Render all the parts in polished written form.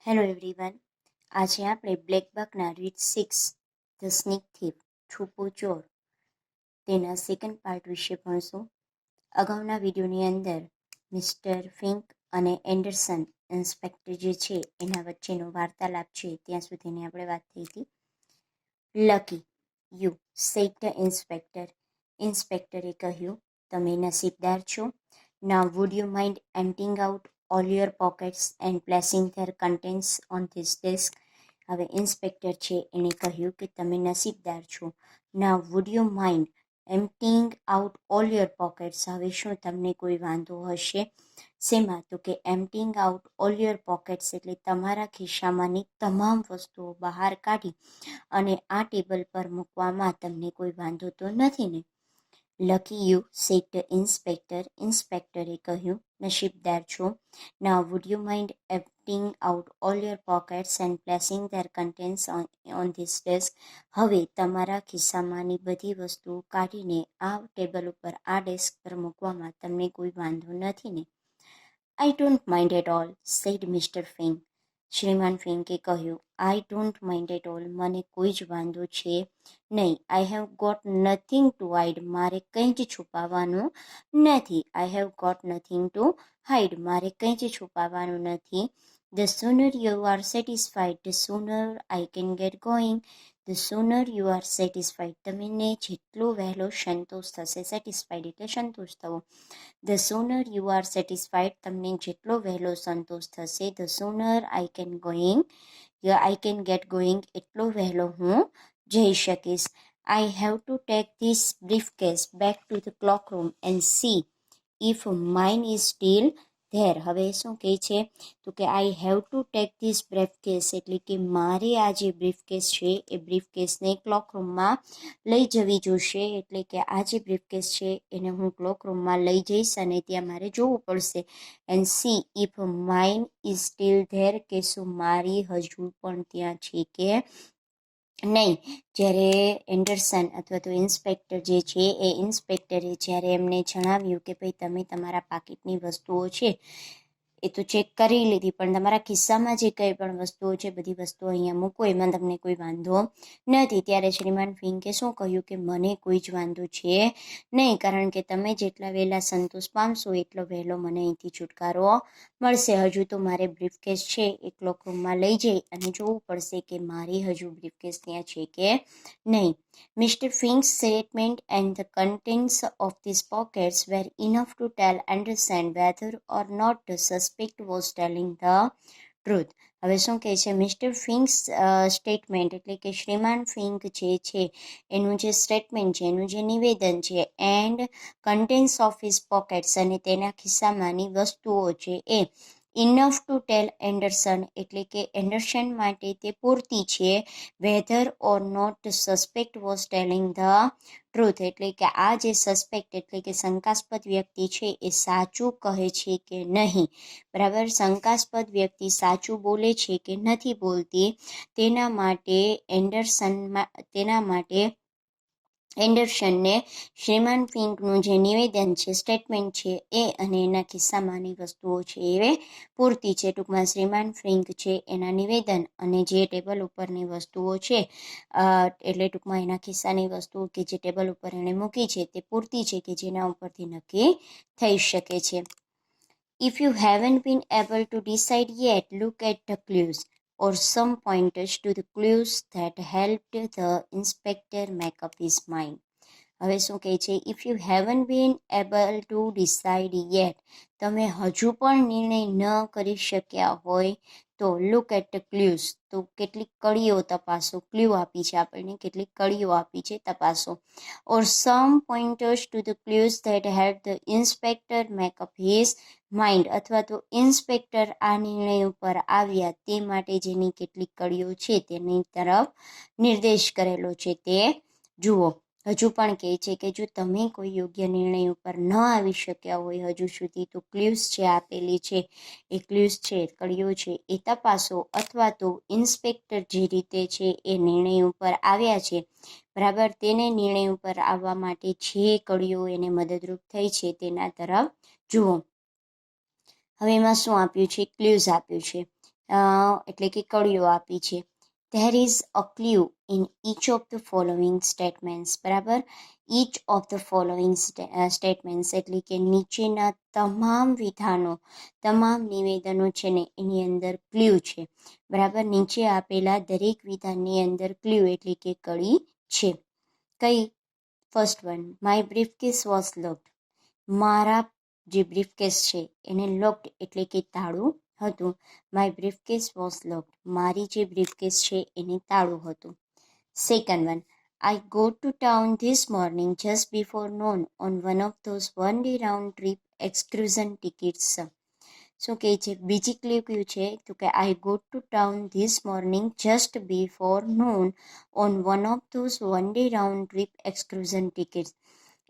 Hello everyone. આજે આપણે black બકના read 6 the સ્નીક thief છુપો ચોર તેના સેકન્ડ પાર્ટ વિશે ભણશું. અગાઉના વિડીયોની અંદર મિસ્ટર ફિંક અને એન્ડરસન ઇન્સ્પેક્ટર જે છે એના વચ્ચેનો વાર્તાલાપ છે ત્યાં સુધીની આપણે વાત થઈ હતી. Lucky you said the inspector. ઇન્સ્પેક્ટરે કહ્યું, તમે નસીબદાર છો. Now would you mind emptying out all your pockets and placing their contents on this desk. હવે ઇન્સ્પેક્ટર છે એણે કહ્યું કે તમે નસીબદાર છો. Now would you mind emptying out all your pockets. હવે શું તમને કોઈ વાંધો હશે? શેમાં? તો કે emptying out all your pockets એટલે તમારા ખિસ્સામાંની તમામ વસ્તુઓ બહાર કાઢી અને આ ટેબલ પર મૂકવામાં તમને કોઈ વાંધો તો નથી ને? Lucky you said the inspector. ઇન્સ્પેક્ટરે કહ્યું, નસીબદાર છો. Now would you mind emptying out all your pockets and placing their contents on this desk. હવે તમારા ખિસ્સામાંની બધી વસ્તુઓ કાઢીને આ ટેબલ ઉપર આ ડેસ્ક પર મૂકવામાં તમને કોઈ વાંધો નથી ને? I don't mind at all said mister Fink. શ્રીમાન ફિંકે કહ્યું, I don't mind at all. મને કોઈ જ વાંધો છે નહીં. I have got nothing to hide. મારે કંઈ જ છુપાવવાનું નથી. I have got nothing to hide. મારે કંઈ જ છુપાવવાનું નથી. The sooner you are satisfied the sooner I can get going. The sooner you are satisfied. તમને જેટલો વહેલો સંતોષ થશે. સેટિસ્ફાઈડ એટલે સંતોષ થવો. The sooner you are satisfied. તમને જેટલો વહેલો સંતોષ થશે. The sooner I can get going. એટલો વહેલો હું જઈ શકીશ. I have to take this briefcase back to the clock room and C if mine is still there. હવે શું કહે છે? તો કે I have to take this briefcase એટલે કે મારે આ જે બ્રીફકેસ છે એ બ્રીફકેસને ક્લોક રૂમમાં લઈ જવી જોશે. એટલે કે આ જે બ્રીફકેસ છે એને હું ક્લોક રૂમમાં લઈ જઈશ અને ત્યાં મારે જોવું પડશે. And C if mine is still there. કે શું મારી હજુ પણ ત્યાં છે કે નહીં. જ્યારે એન્ડરસન અથવા તો ઇન્સ્પેક્ટર જે છે એ ઇન્સ્પેક્ટરે જ્યારે એમને જણાવ્યું કે ભાઈ તમે તમારા પાકીટની વસ્તુઓ છે એ તો ચેક કરી લીધી, પણ તમારા ખિસ્સામાં જે કંઈ પણ વસ્તુઓ છે બધી વસ્તુઓ અહીંયા મૂકો, એમાં તમને કોઈ વાંધો નથી. ત્યારે શ્રીમાન ફિંકે શું કહ્યું કે મને કોઈ જ વાંધો છે નહીં, કારણ કે તમે જેટલા વહેલા સંતોષ પામશો એટલો વહેલો મને અહીંથી છુટકારો મળશે. હજુ તો મારે બ્રીફકેસ છે એ ક્લોક રૂમમાં લઈ જઈ અને જોવું પડશે કે મારી હજુ બ્રીફકેસ ત્યાં છે કે નહીં. Mister Fink's statement and the contents of this pockets were enough to tell understand whether or not the suspect was telling the truth. હવે શું કહે છે? મિસ્ટર ફિંક્સ સ્ટેટમેન્ટ એટલે કે શ્રીમાન ફિંક જે છે એનું જે સ્ટેટમેન્ટ છે, એનું જે નિવેદન છે, and contents of his pockets અને તેના ખિસ્સામાંની વસ્તુઓ છે એ ઇનફ ટુ ટેલ એન્ડરસન એટલે કે એન્ડરસન માટે તે પૂરતી છે. Whether or not suspect was telling the truth એટલે કે આ જે સસ્પેક્ટ એટલે કે શંકાસ્પદ વ્યક્તિ છે એ સાચું કહે છે કે નહીં. બરાબર, શંકાસ્પદ વ્યક્તિ સાચું બોલે છે કે નથી બોલતી તેના માટે એન્ડરસનને શ્રીમાન ફિંકનું જે નિવેદન છે, સ્ટેટમેન્ટ છે એ અને એના ખિસ્સામાંની વસ્તુઓ છે એ પૂરતી છે. ટૂંકમાં શ્રીમાન ફિંક છે એના નિવેદન અને જે ટેબલ ઉપરની વસ્તુઓ છે એટલે ટૂંકમાં એના ખિસ્સાની વસ્તુઓ કે જે ટેબલ ઉપર એણે મૂકી છે તે પૂરતી છે કે જેના ઉપરથી નક્કી થઈ શકે છે. If you haven't been able to decide yet, look at the clues or some pointers to the clues that helped the inspector make up his mind. હવે શું કહે છે? If you haven't been able to decide yet. તમે હજુ પણ નિર્ણય ન કરી શક્યા હોય તો લુક એટ ધ ક્લ્યુઝ. તો કેટલીક કડીઓ તપાસો. ક્લ્યુ આપી છે આપણને, કેટલીક કડીઓ આપી છે, તપાસો. Or some pointers to the clues that help the inspector make up his mind. અથવા તો ઇન્સ્પેક્ટર આ નિર્ણય ઉપર આવ્યા તે માટે જેની કેટલીક કડીઓ છે તેની તરફ નિર્દેશ કરેલો છે તે જુઓ. હજુ પણ કહે છે કે જો તમે કોઈ યોગ્ય નિર્ણય ઉપર ન આવી શક્યા હોય હજુ સુધી તો ક્લ્યુઝ જે આપેલી છે એ ક્લ્યુઝ છે, કડીઓ છે એ તપાસો. અથવા તો ઇન્સ્પેક્ટર જે રીતે છે એ નિર્ણય ઉપર આવ્યા છે, બરાબર, તેને નિર્ણય ઉપર આવવા માટે જે કડીઓ એને મદદરૂપ થઈ છે તેના તરફ જુઓ. હવે એમાં શું આપ્યું છે? ક્લ્યુઝ આપ્યું છે. એટલે કે કડીઓ આપી છે. There is a clue in each of the following statements. બરાબર, each of the following statements એટલે કે નીચેના તમામ વિધાનો, તમામ નિવેદનો છે ને એની અંદર ક્લ્યુ છે. બરાબર, નીચે આપેલા દરેક વિધાનની અંદર ક્લ્યુ એટલે કે કડી છે. કઈ? First one, my briefcase was locked. મારા જે બ્રીફકેસ છે એને લોકડ એટલે કે તાળું હતું. My briefcase was locked. મારી જે બ્રીફકેસ છે એને તાળું હતું. Second one, I go to town this morning just before noon on one of those one day round trip excursion tickets. શું કહે છે? બીજી ક્લ્યુ કયું છે? તો કે I go to town this morning just before noon on one of those one day round trip excursion tickets.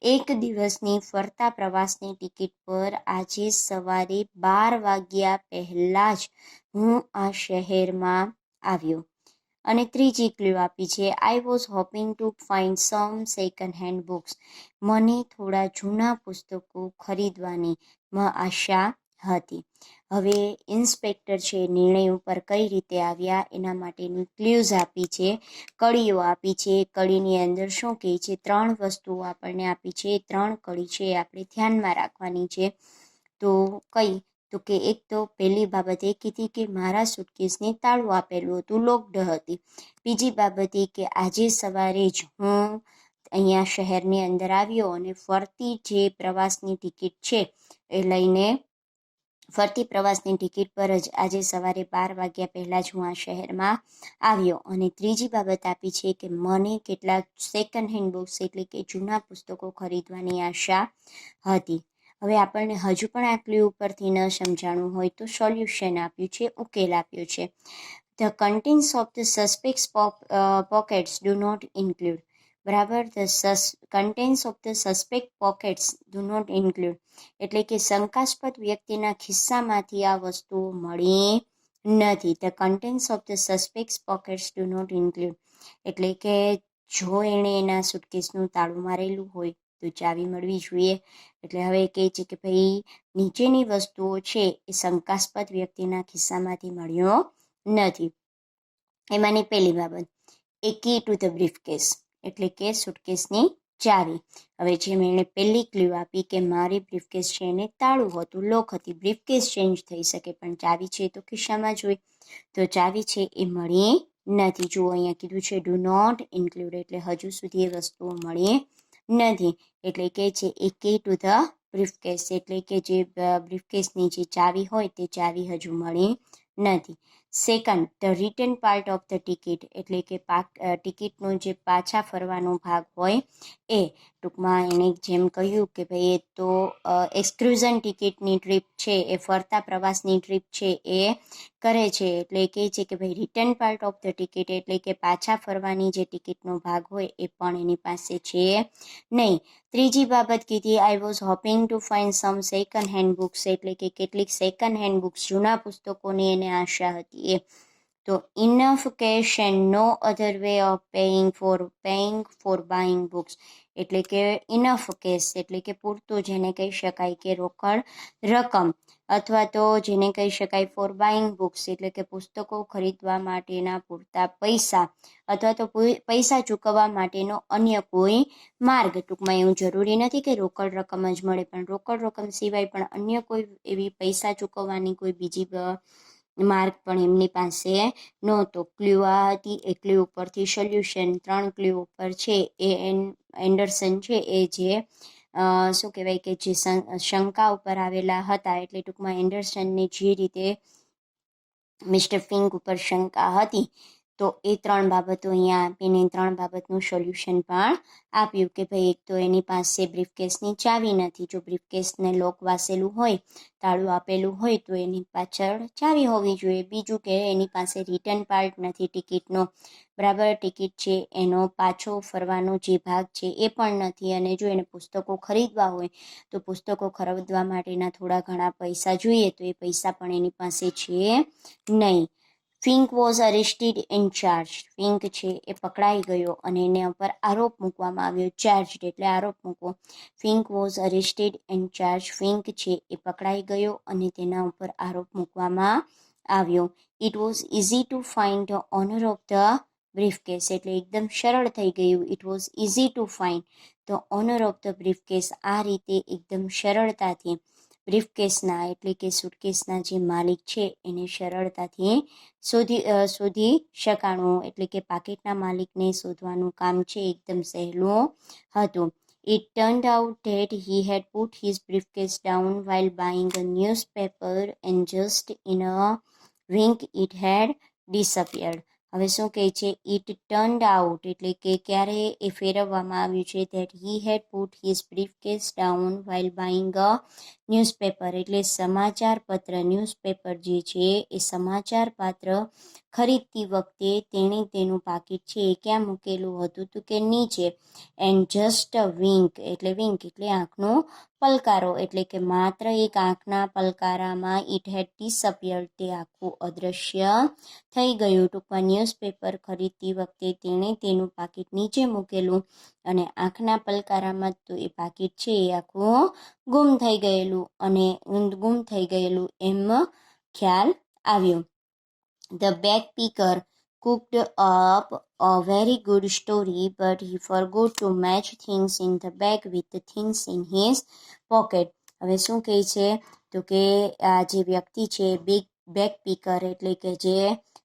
એક દિવસની ફરતા પ્રવાસની ટિકિટ પર આજે સવારે 12 વાગ્યા પહેલાં જ હું આ શહેરમાં આવ્યો. અને ત્રીજી ક્લ્યુ આપી છે, I was hoping to find some second hand books. મને થોડા જૂના પુસ્તકો ખરીદવાની આશા હતી. હવે ઇન્સ્પેક્ટર છે નિર્ણય ઉપર કઈ રીતે આવ્યા એના માટેની ક્લ્યુઝ આપી છે, કડીઓ આપી છે. કડીની અંદર શું કહે છે? 3 વસ્તુઓ આપણને આપી છે. 3 કડી છે એ આપણે ધ્યાનમાં રાખવાની છે. તો કઈ? તો કે એક તો પહેલી બાબત એ કીધી કે મારા સુટકેસને તાળું આપેલું હતું, લોકડ હતી. બીજી બાબત એ કે આજે સવારે જ હું અહીંયા શહેરની અંદર આવ્યો અને ફરતી જે પ્રવાસની ટિકિટ છે એ લઈને ફરતી પ્રવાસની ટિકિટ પર જ આજે સવારે 12 વાગ્યા પહેલાં જ હું આ શહેરમાં આવ્યો. અને ત્રીજી બાબત આપી છે કે મને કેટલાક સેકન્ડ હેન્ડ બુક્સ એટલે કે જૂના પુસ્તકો ખરીદવાની આશા હતી. હવે આપણને હજુ પણ આ ક્લ્યુ ઉપરથી ન સમજાણું હોય તો સોલ્યુશન આપ્યું છે, ઉકેલ આપ્યો છે. The contents of the suspects pockets do not include. બરાબર, the contents of the suspect pockets do not include એટલે કે શંકાસ્પદ વ્યક્તિના ખિસ્સામાંથી આ વસ્તુઓ મળી નથી. The contents of the suspect pockets do not include એટલે કે જો એણે એના સુટકેસનું તાળું મારેલું હોય તો ચાવી મળવી જોઈએ. એટલે હવે કહે છે કે ભાઈ નીચેની વસ્તુઓ છે એ શંકાસ્પદ વ્યક્તિના ખિસ્સામાંથી મળ્યો નથી. એમાંની પહેલી બાબત, એ કી ટુ ધ બ્રીફકેસ એટલે કે સુટકેસની ચાવી. હવે જેમ એણે પહેલી ક્લ્યુ આપી કે મારી બ્રીફકેસ છે એને તાળું હતું, લોક હતી. બ્રીફકેસ ચેન્જ થઈ શકે પણ ચાવી છે તો ખિસ્સામાં જ હોય. તો ચાવી છે એ મળી નથી. જુઓ અહીંયા કીધું છે ડુ નોટ ઇન્ક્લુડ એટલે હજુ સુધી એ વસ્તુઓ મળી નથી. એટલે કે છે એ કી ટુ ધ બ્રીફકેસ એટલે કે જે બ્રીફકેસની જે ચાવી હોય તે ચાવી હજુ મળી નથી. Second, the return part of the ticket એટલે કે ટિકિટનો જે પાછા ફરવાનો ભાગ હોય એ ટૂંકમાં એણે જેમ કહ્યું કે ભાઈ એ તો એક્સક્રુઝન ટિકિટની ટ્રીપ છે એ ફરતા પ્રવાસની ટ્રીપ છે એ કરે છે. એટલે કહે છે કે ભાઈ return part of the ticket એટલે કે પાછા ફરવાની જે ટિકિટનો ભાગ હોય એ પણ એની પાસે છે નહીં. ત્રીજી બાબત કીધી, I was hoping to find some second hand books એટલે કે કેટલીક સેકન્ડ હેન્ડ બુક્સ જૂના પુસ્તકોની એને આશા હતી એ. તો enough cash and no other way of paying for buying books એટલે કે ઇનફ કેશ એટલે કે પૂરતું જેને કહી શકાય કે રોકડ રકમ અથવા તો જેને કહી શકાય ફોર બાઇંગ બુક્સ એટલે કે પુસ્તકો ખરીદવા માટેના પૂરતા પૈસા અથવા તો પૈસા ચૂકવવા માટેનો અન્ય કોઈ માર્ગ. ટૂંકમાં એવું જરૂરી નથી કે રોકડ રકમ જ મળે, પણ રોકડ રકમ સિવાય પણ અન્ય કોઈ એવી પૈસા ચૂકવવાની કોઈ બીજી માર્ગ પણ એમની પાસે નહોતો. ક્લ્યુ આ હતી. એ ક્લ્યુ ઉપરથી સોલ્યુશન 3 ક્લ્યુ ઉપર છે એ એન્ડરસન છે એ જે શું કહેવાય કે જે શંકા ઉપર આવેલા હતા એટલે ટૂંકમાં એન્ડરસનને જે રીતે મિસ્ટર ફિંક ઉપર શંકા હતી તો એ 3 બાબતો અહીંયા આપીને 3 બાબતનું સોલ્યુશન પણ આપ્યું કે ભાઈ એક તો એની પાસે બ્રીફકેસની ચાવી નથી. જો બ્રીફકેસને લોક વાસેલું હોય, તાળું આપેલું હોય તો એની પાછળ ચાવી હોવી જોઈએ. બીજું કે એની પાસે રિટર્ન પાર્ટ નથી ટિકિટનો. બરાબર, ટિકિટ છે એનો પાછો ફરવાનો જે ભાગ છે એ પણ નથી. અને જો એને પુસ્તકો ખરીદવા હોય તો પુસ્તકો ખરીદવા માટેના થોડા ઘણા પૈસા જોઈએ તો એ પૈસા પણ એની પાસે છે નહીં. Fink was arrested and charge. Fink છે એ પકડાઈ ગયો અને એના ઉપર આરોપ મૂકવામાં આવ્યો. ચાર્જડ એટલે આરોપ મૂકવો. Fink was arrested and charge. Fink છે એ પકડાઈ ગયો અને તેના ઉપર આરોપ મૂકવામાં આવ્યો. It was easy to find the owner of the briefcase, એટલે એકદમ સરળ થઈ ગયું. It was easy to find the owner of the briefcase, આ રીતે એકદમ સરળતાથી બ્રીફકેસના એટલે કે સુટકેસના જે માલિક છે એને સરળતાથી શોધી શકાણું, એટલે કે પાકીટના માલિકને શોધવાનું કામ છે એકદમ સહેલું હતું. It turned out that he had put his briefcase down while buying a newspaper and just in a wink it had disappeared. હવે શું કહે છે? ઇટ ટર્ન્ડ આઉટ એટલે કે ક્યારે એ ફેરવવામાં આવ્યું છે that he had put his briefcase down while buying a newspaper, એટલે સમાચાર પત્ર, ન્યૂઝપેપર જે છે એ સમાચાર પાત્ર ખરીદતી વખતે તેણે તેનું પાકીટ છે એ ક્યાં મૂકેલું હતું તો કે નીચે. એન્ડ જસ્ટ અ વિંક એટલે આંખનો પલકારો, એટલે કે માત્ર એક આંખના પલકારામાં ઇટ હેડ ડિસઅપિયર્ડ, તે આખું અદૃશ્ય થઈ ગયું. ટૂંકમાં ન્યૂઝપેપર ખરીદતી વખતે તેણે તેનું પાકીટ નીચે મૂકેલું અને આંખના પલકારામાં તો એ પાકીટ છે એ આખું ગુમ થઈ ગયેલું એમ ખ્યાલ આવ્યો. The bag picker cooked up a very good story, but he forgot to match things in the bag with the things in his pocket. હવે શું કહે છે તો કે આ જે વ્યક્તિ છે બેગ પીકર એટલે કે જે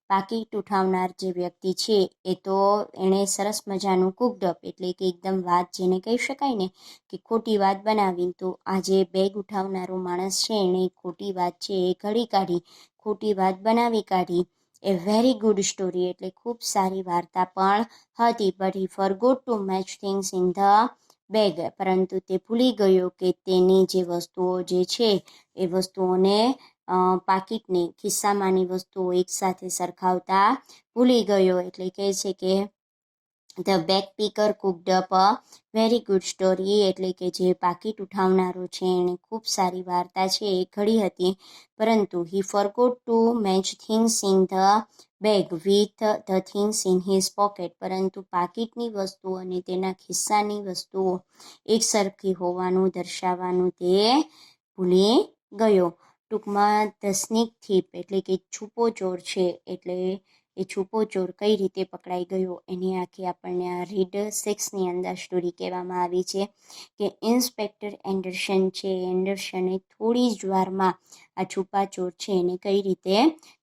પાકીટ ઉઠાવનાર જે વ્યક્તિ છે એ તો એણે સરસ મજાનું કુકડ અપ એટલે કે એકદમ વાત જેને કહી શકાય ને કે ખોટી વાત બનાવી. તો આ જે બેગ ઉઠાવનારો માણસ છે એણે ખોટી વાત છે એ ઘડી કાઢી, ખોટી વાત બનાવી કાઢી. એ વેરી ગુડ સ્ટોરી એટલે ખૂબ સારી વાર્તા પણ હતી. But he forgot to match things in the bag, પરંતુ તે ભૂલી ગયો કે તેની જે વસ્તુઓ જે છે એ વસ્તુઓને પાકીટને ખિસ્સામાંની વસ્તુઓ એકસાથે સરખાવતા ભૂલી ગયો. એટલે કહે છે કે the bag picker cooked up a very good story, એટલે કે જે પાકીટ ઉઠાવનારો છે એણે ખૂબ સારી વાર્તા છે એ ઘડી હતી, પરંતુ he forgot to match things in the bag with the things in his pocket, પરંતુ પાકીટની વસ્તુઓ અને તેના ખિસ્સાની વસ્તુઓ એક સરખી હોવાનું દર્શાવવાનું તે ભૂલી ગયો. ટૂંકમાં ધ સ્નીક થીપ એટલે કે છુપો ચોર છે, એટલે એ છુપો ચોર કઈ રીતે પકડાઈ ગયો એની આખી આપણને આ રીડ 6ની અંદર સ્ટોરી કહેવામાં આવી છે કે ઇન્સ્પેક્ટર એન્ડરસન છે, એન્ડરસને થોડી જ વારમાં આ છુપા ચોર છે એને કઈ રીતે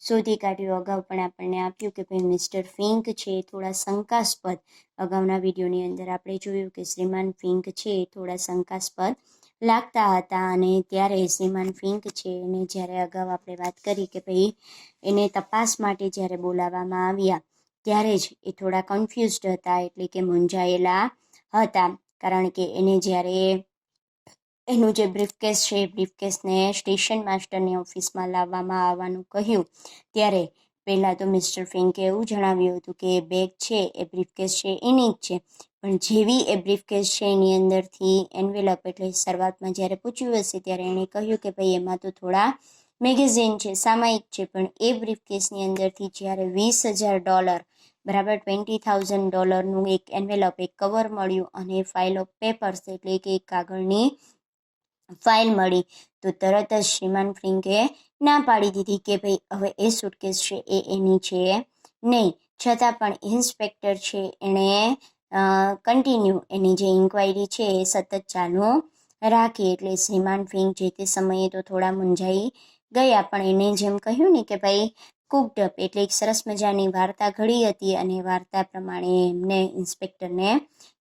શોધી કાઢ્યો. અગાઉ પણ આપણને આપ્યું કે ભાઈ મિસ્ટર ફિંક છે થોડા શંકાસ્પદ, અગાઉના વિડીયોની અંદર આપણે જોયું કે શ્રીમાન ફિંક છે એ થોડા શંકાસ્પદ લાગતા હતા અને ત્યારે શ્રીમાન ફિંક છે એને જ્યારે અગાઉ આપણે વાત કરી કે ભાઈ એને તપાસ માટે જ્યારે બોલાવવામાં આવ્યા ત્યારે જ એ થોડા કન્ફ્યુઝડ હતા, એટલે કે મૂંઝાયેલા હતા, કારણ કે એને જ્યારે એનું જે બ્રીફકેસ છે એ બ્રીફકેસને સ્ટેશન માસ્ટરની ઓફિસમાં લાવવામાં આવવાનું કહ્યું ત્યારે પહેલાં તો મિસ્ટર ફિંકે એવું જણાવ્યું હતું કે એ બેગ છે એ બ્રીફકેસ છે એની જ છે, પણ જેવી એ બ્રીફકેસ છે એની અંદરથી એન્વેલપ એટલે શરૂઆતમાં જ્યારે પૂછ્યું હશે ત્યારે એણે કહ્યું કે ભાઈ એમાં તો થોડા મેગેઝિન છે, સામાયિક છે, પણ એ બ્રીફકેસની અંદરથી જ્યારે $20,000 બરાબર $20,000નું એક એન્વેલપ એક કવર મળ્યું અને ફાઇલ ઓફ પેપર્સ એટલે કે એક કાગળની ફાઇલ મળી તો તરત જ શ્રીમાન ફિંકે ના પાડી દીધી કે ભાઈ હવે એ સુટકેસ છે એ એની છે નહીં. છતાં પણ ઇન્સ્પેક્ટર છે એણે કન્ટિન્યુ એની જે ઇન્ક્વાયરી છે એ સતત ચાલુ રાખી. એટલે શ્રીમાન ફિંક જે તે સમયે તો થોડા મૂંઝાઈ ગયા, પણ એને જેમ કહ્યું ને કે ભાઈ કુકડ અપ એટલે એક સરસ મજાની વાર્તા ઘડી હતી અને વાર્તા પ્રમાણે એમને ઇન્સ્પેક્ટરને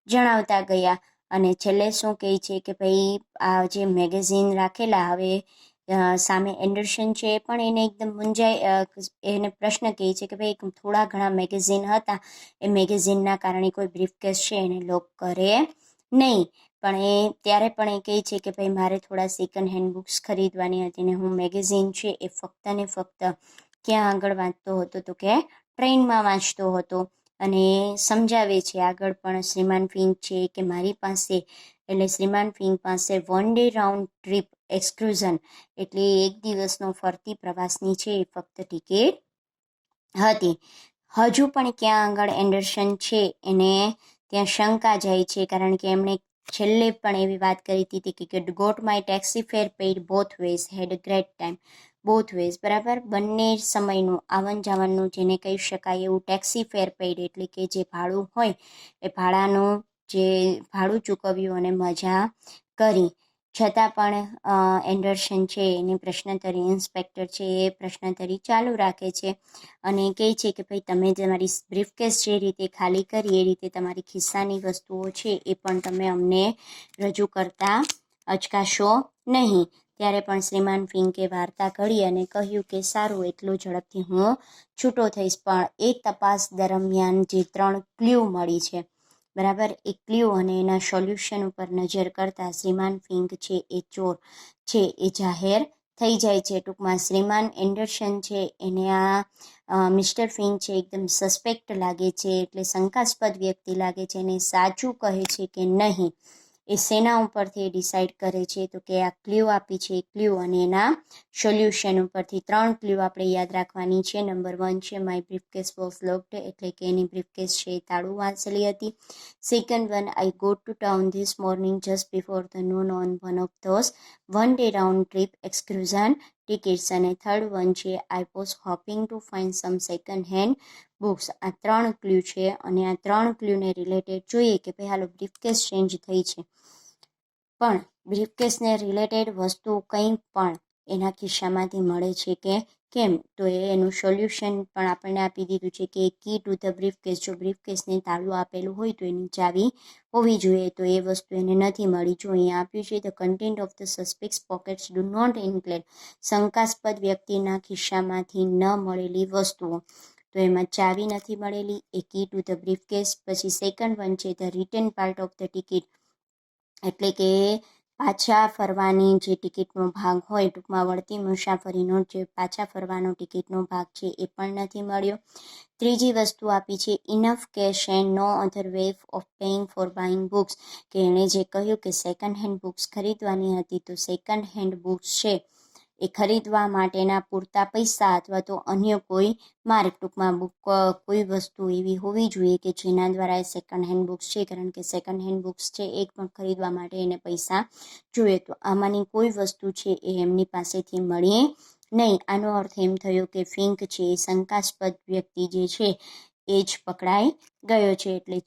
જણાવતા ગયા અને છેલ્લે શું કહે છે કે ભાઈ આ જે મેગેઝિન રાખેલા, હવે સામે એન્ડરસન છે પણ એને એકદમ એને પ્રશ્ન કહે છે કે ભાઈ થોડા ઘણા મેગેઝિન હતા, એ મેગેઝિનના કારણે કોઈ બ્રીફકેસ છે એને લોક કરે નહીં, પણ એ ત્યારે પણ એ કહે છે કે ભાઈ મારે થોડા સેકન્ડ હેન્ડ બુક્સ ખરીદવાની હતી ને હું મેગેઝિન છે એ ફક્ત ને ફક્ત ક્યાં આગળ વાંચતો હતો તો કે ટ્રેનમાં વાંચતો હતો. અને સમજાવે છે આગળ પણ શ્રીમાન ફિંક છે કે મારી પાસે એટલે શ્રીમાન ફિંક પાસે 1 day રાઉન્ડ ટ્રીપ એક્સક્રુઝન એટલે એક દિવસનો ફરતી પ્રવાસની છે એ ફક્ત ટિકિટ હતી. હજુ પણ ક્યાં આગળ એન્ડરસન છે એને ત્યાં શંકા જાય છે, કારણ કે એમણે છેલ્લે પણ એવી વાત કરી હતી કે got my taxi fare paid both ways had great time, both ways, બરાબર. બંને સમયનું આવન જાવનનું જેને કહી શકાય એવું ટેક્સી ફેર પેઇડ, એટલે કે જે ભાડું હોય એ ભાડાનું જે ભાડું ચૂકવ્યું અને મજા કરી. છતાં પણ એન્ડરસન છે એની પ્રશ્નોત્તરી, ઇન્સ્પેક્ટર છે એ પ્રશ્નોત્તરી ચાલુ રાખે છે અને કહે છે કે ભાઈ તમે તમારી બ્રીફકેસ જે રીતે ખાલી કરી એ રીતે તમારી ખિસ્સાની વસ્તુઓ છે એ પણ તમે અમને રજૂ કરતા અચકાશો નહીં. ત્યારે પણ શ્રીમાન ફિંકે વાર્તા ઘડી અને કહ્યું કે સારું, એટલું ઝડપથી હું છૂટો થઈશ. પણ એ તપાસ દરમિયાન જે 3 ક્લ્યુ મળી છે, બરાબર, એ ક્લ્યુ અને એના સોલ્યુશન ઉપર નજર કરતાં શ્રીમાન ફિંક છે એ ચોર છે એ જાહેર થઈ જાય છે. ટૂંકમાં શ્રીમાન એન્ડરસન છે એને આ મિસ્ટર ફિંક છે એકદમ સસ્પેક્ટ લાગે છે, એટલે શંકાસ્પદ વ્યક્તિ લાગે છે અને સાચું કહે છે કે નહીં એ શેના ઉપરથી ડિસાઇડ કરે છે તો કે આ ક્લ્યુ આપી છે એ ક્લ્યુ અને એના સોલ્યુશન ઉપરથી. 3 ક્લ્યુ આપણે યાદ રાખવાની છે. નંબર 1 છે માય બ્રીફકેસ વોઝ લોકડ, એટલે કે એની બ્રીફકેસ છે એ તાળું વાંચેલી હતી. Second one, I go to town this morning just before the noon on one of those one day round trip excursion tickets. અને થર્ડ વન છે I was hoping to find some second hand books. આ 3 clue છે અને આ 3 ક્લ્યુને related જોઈએ કે ભાઈ હાલો briefcase change થઈ છે, પણ બ્રીફકેસને રિલેટેડ વસ્તુ કંઈ પણ એના ખિસ્સામાંથી મળે છે કે કેમ, તો એનું સોલ્યુશન પણ આપણને આપી દીધું છે કે કી ટુ ધ બ્રીફકેસ, જો બ્રીફકેસને તાળું આપેલું હોય તો એની ચાવી હોવી જોઈએ, તો એ વસ્તુ એને નથી મળી. જો અહીંયા આપ્યું છે the content of the suspects pockets do not include, શંકાસ્પદ વ્યક્તિના ખિસ્સામાંથી ન મળેલી વસ્તુઓ, તો એમાં ચાવી નથી મળેલી, એ કી ટુ ધ બ્રીફકેસ. પછી સેકન્ડ વન છે the return part of the ticket, એટલે કે પાછા ફરવાની જે ટિકિટનો ભાગ હોય, ટૂંકમાં વળતી મુસાફરીનો જે પાછા ફરવાનો ટિકિટનો ભાગ છે એ પણ નથી મળ્યો. ત્રીજી વસ્તુ આપી છે enough cash and no other way of paying for buying books, કે એણે જે કહ્યું કે સેકન્ડ હેન્ડ બુક્સ ખરીદવાની હતી, તો સેકન્ડ હેન્ડ બુક્સ છે એ ખરીદવા માટેના પૂરતા પૈસા અથવા તો અન્ય કોઈ માર્ગ, ટૂંકમાં બુક કોઈ વસ્તુ એવી હોવી જોઈએ કે જેના દ્વારા એ સેકન્ડ હેન્ડ બુક્સ છે, કારણ કે સેકન્ડ હેન્ડ બુક્સ છે એક પણ ખરીદવા માટે એને પૈસા જોઈએ, તો આમાંની કોઈ વસ્તુ છે એ એમની પાસેથી મળી નહીં. આનો અર્થ એમ થયો કે ફિંક છે એ શંકાસ્પદ વ્યક્તિ જે છે એ જ પકડાઈ ગયો છે, એટલે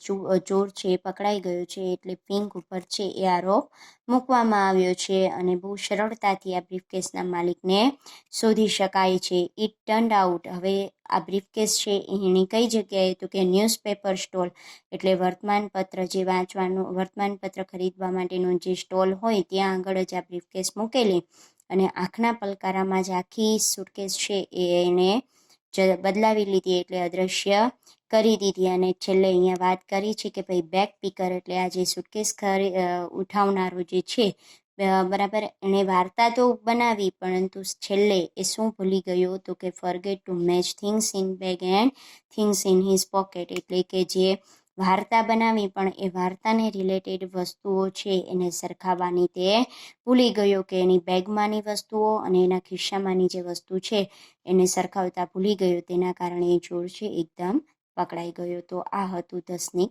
ચોર છે એ પકડાઈ ગયો છે, એટલે ફિંક ઉપર છે એ આરોપ મૂકવામાં આવ્યો છે અને બહુ સરળતાથી આ બ્રીફકેસના માલિકને શોધી શકાય છે. ઇટ ટર્ન્ડ આઉટ, હવે આ બ્રીફકેસ છે એની કઈ જગ્યાએ, તો કે ન્યૂઝપેપર સ્ટોલ, એટલે વર્તમાનપત્ર જે વાંચવાનું, વર્તમાનપત્ર ખરીદવા માટેનો જે સ્ટોલ હોય ત્યાં આગળ જ આ બ્રીફકેસ મૂકેલી અને આંખના પલકારામાં જ આખી સુટકેસ છે એને બદલાવી લીધી, એટલે અદ્રશ્ય કરી દીધી. અને છેલ્લે અહીંયા વાત કરી છે કે ભાઈ બેક પીકર, એટલે આ જે સુટકેસ ઉઠાવનારો જે છે, બરાબર, એણે વાર્તા તો બનાવી પરંતુ છેલ્લે એ શું ભૂલી ગયો તો કે forget two match things in bag and things in his pocket, એટલે કે જે વાર્તા બનાવી પણ એ વાર્તાને રિલેટેડ વસ્તુઓ છે એને સરખાવવાની તે ભૂલી ગયો, કે એની બેગમાંની વસ્તુઓ અને એના ખિસ્સામાંની જે વસ્તુ છે એને સરખાવતા ભૂલી ગયો, તેના કારણે એ ચોર છે એકદમ પકડાઈ ગયો. તો આ હતું ધ સ્નેક